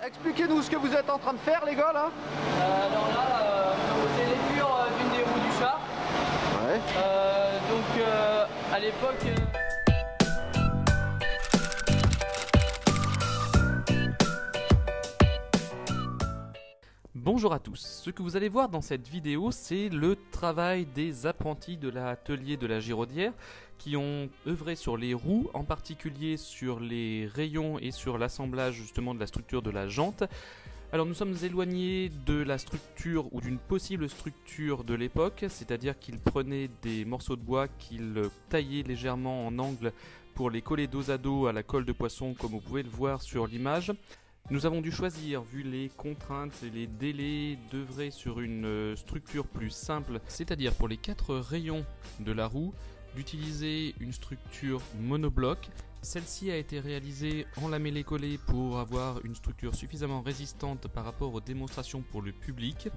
expliquez-nous ce que vous êtes en train de faire les gars là. Alors là, c'est l'épure d'une des roues du char. Ouais. Donc à l'époque... Bonjour à tous, ce que vous allez voir dans cette vidéo, c'est le travail des apprentis de l'atelier de la Giraudière qui ont œuvré sur les roues, en particulier sur les rayons et sur l'assemblage justement de la structure de la jante. Alors nous sommes éloignés de la structure ou d'une possible structure de l'époque, c'est-à-dire qu'ils prenaient des morceaux de bois qu'ils taillaient légèrement en angle pour les coller dos à dos à la colle de poisson comme vous pouvez le voir sur l'image. Nous avons dû choisir, vu les contraintes et les délais, d'œuvrer sur une structure plus simple, c'est-à-dire pour les 4 rayons de la roue, d'utiliser une structure monobloc. Celle-ci a été réalisée en lamellé-collé pour avoir une structure suffisamment résistante par rapport aux démonstrations pour le public,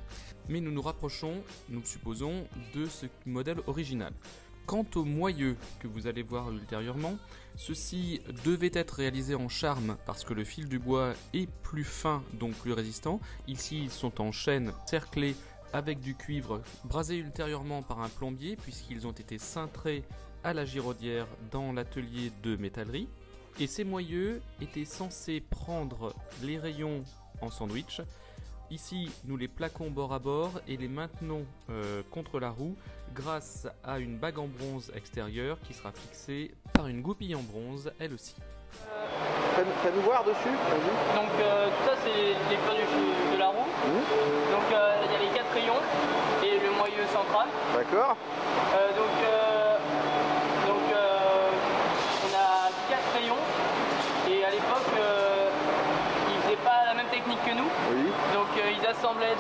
mais nous nous rapprochons, nous le supposons, de ce modèle original. Quant aux moyeux que vous allez voir ultérieurement, ceux-ci devaient être réalisés en charme parce que le fil du bois est plus fin, donc plus résistant. Ici, ils sont en chaîne cerclés avec du cuivre, brasés ultérieurement par un plombier puisqu'ils ont été cintrés à la Giraudière dans l'atelier de métallerie. Et ces moyeux étaient censés prendre les rayons en sandwich. Ici, nous les plaquons bord à bord et les maintenons contre la roue grâce à une bague en bronze extérieure qui sera fixée par une goupille en bronze, elle aussi. Fais-nous voir dessus. Donc tout ça c'est l'épure de la roue. Donc il y a les 4 rayons et le moyeu central. D'accord. On a 4 rayons et à l'époque ils faisaient pas la même technique que nous. Oui. Donc ils assemblaient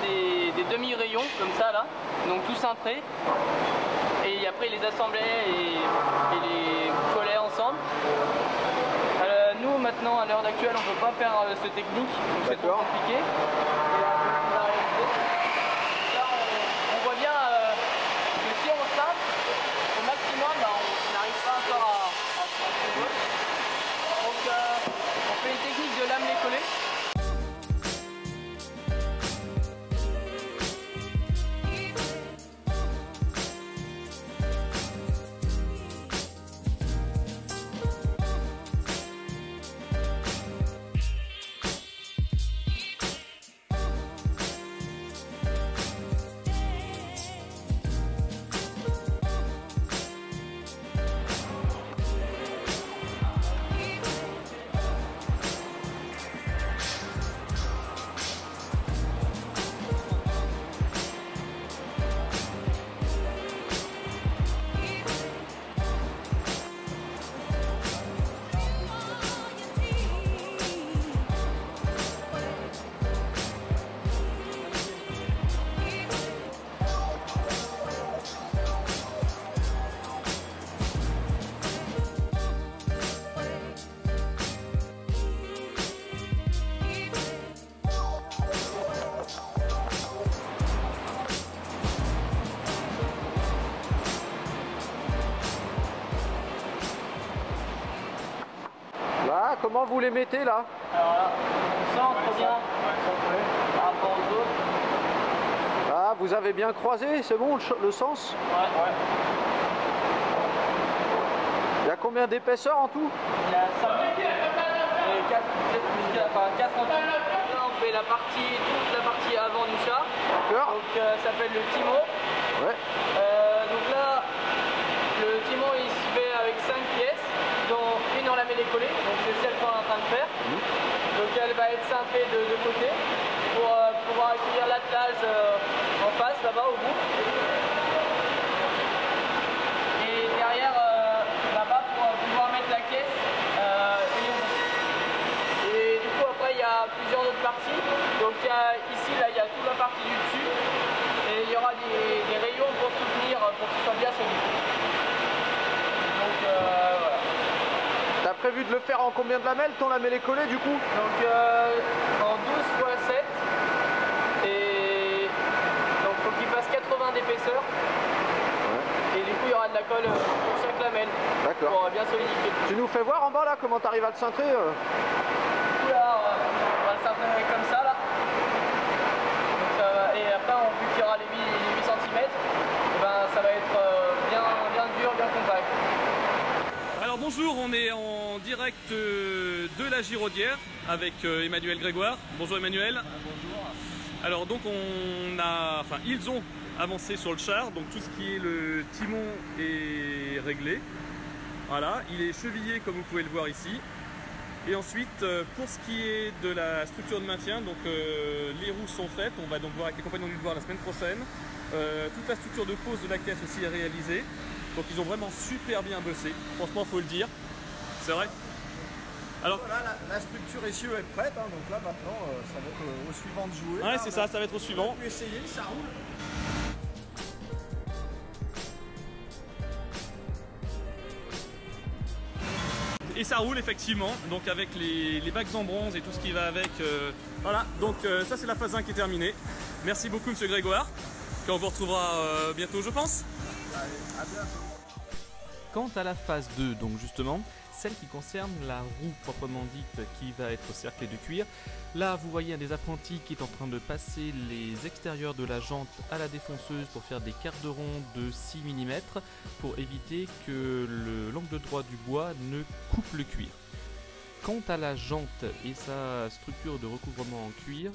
des demi-rayons comme ça là, donc tout cintrés. Et après ils les assemblaient et les collaient ensemble. Nous maintenant à l'heure d'actuelle on ne peut pas faire cette technique, donc c'est trop compliqué. Là, on voit bien que si on cintre au maximum, on n'arrive pas encore à ce qu'on veut. Donc on fait une technique de lamellé-collé. Là, comment vous les mettez là? Alors là, on centre bien par rapport aux autres. Là, vous avez bien croisé, c'est bon le sens? Ouais. Il y a combien d'épaisseur en tout? Il y a 5 et 4 en tout. Là on fait toute la partie avant du char. D'accord. Donc ça s'appelle le timon. Ouais. Donc là, le timon il se fait avec 5 pièces, dont une en lamellé-collé, donc c'est celle qu'on est en train de faire. Donc elle va être cintrée de deux côtés pour pouvoir accueillir l'attelage en face là-bas au bout. Et derrière là-bas pour pouvoir mettre la caisse et du coup après il y a plusieurs autres parties. Donc il y a, ici là il y a toute la partie du dessus et il y aura des rayons pour soutenir pour que ce soit bien solide. Donc voilà. T'as prévu de le faire en combien de lamelles ton lamellé-collé du coup? Donc en 12 x 7 et donc faut qu'il fasse 80 d'épaisseur. Et du coup il y aura de la colle pour chaque lamelle. D'accord. Pour bien solidifier. Tu nous fais voir en bas là comment t'arrives à le cintrer Du coup là on va le cintrer comme direct de la Giraudière avec Emmanuel Grégoire. Bonjour Emmanuel. Bonjour. Alors donc ils ont avancé sur le char, donc tout ce qui est le timon est réglé. Voilà, il est chevillé comme vous pouvez le voir ici. Et ensuite, pour ce qui est de la structure de maintien, donc les roues sont faites, on va donc voir avec les compagnons du devoir la semaine prochaine. Toute la structure de pose de la caisse aussi est réalisée. Donc ils ont vraiment super bien bossé, franchement faut le dire. C'est vrai. Alors voilà, la structure essieu est prête, hein, donc là maintenant ça va être au suivant de jouer. ouais, là, c'est ça va être au suivant. On peut essayer, ça roule. Et ça roule effectivement, donc avec les bacs en bronze et tout ce qui va avec. Voilà, donc ça c'est la phase 1 qui est terminée. Merci beaucoup Monsieur Grégoire, on vous retrouvera bientôt je pense. Allez, à bientôt. Quant à la phase 2, donc justement, celle qui concerne la roue proprement dite qui va être cerclée de cuir. Là, vous voyez un des apprentis qui est en train de passer les extérieurs de la jante à la défonceuse pour faire des quarts de rond de 6 mm pour éviter que l'angle droit du bois ne coupe le cuir. Quant à la jante et sa structure de recouvrement en cuir,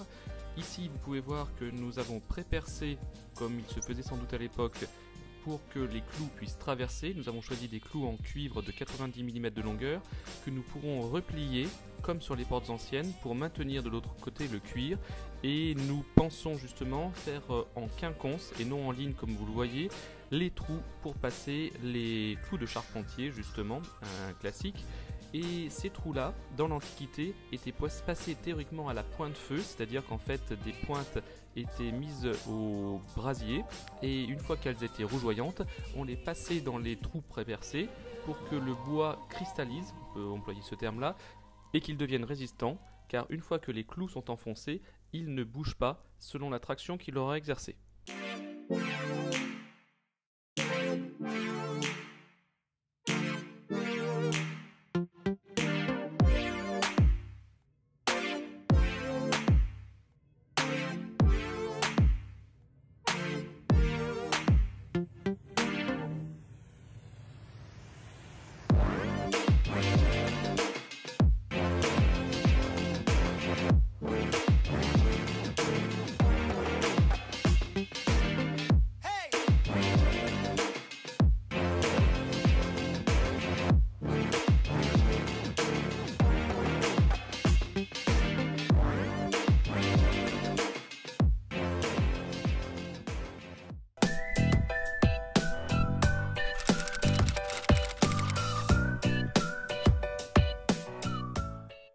ici vous pouvez voir que nous avons pré-percé, comme il se faisait sans doute à l'époque, pour que les clous puissent traverser. Nous avons choisi des clous en cuivre de 90 mm de longueur que nous pourrons replier comme sur les portes anciennes pour maintenir de l'autre côté le cuir, et nous pensons justement faire en quinconce et non en ligne comme vous le voyez les trous pour passer les clous de charpentier, justement un classique. Et ces trous-là, dans l'Antiquité, étaient passés théoriquement à la pointe feu, c'est-à-dire qu'en fait des pointes étaient mises au brasier, et une fois qu'elles étaient rougeoyantes, on les passait dans les trous pré-percés pour que le bois cristallise, on peut employer ce terme-là, et qu'il devienne résistant, car une fois que les clous sont enfoncés, ils ne bougent pas selon la traction qu'il aura exercée.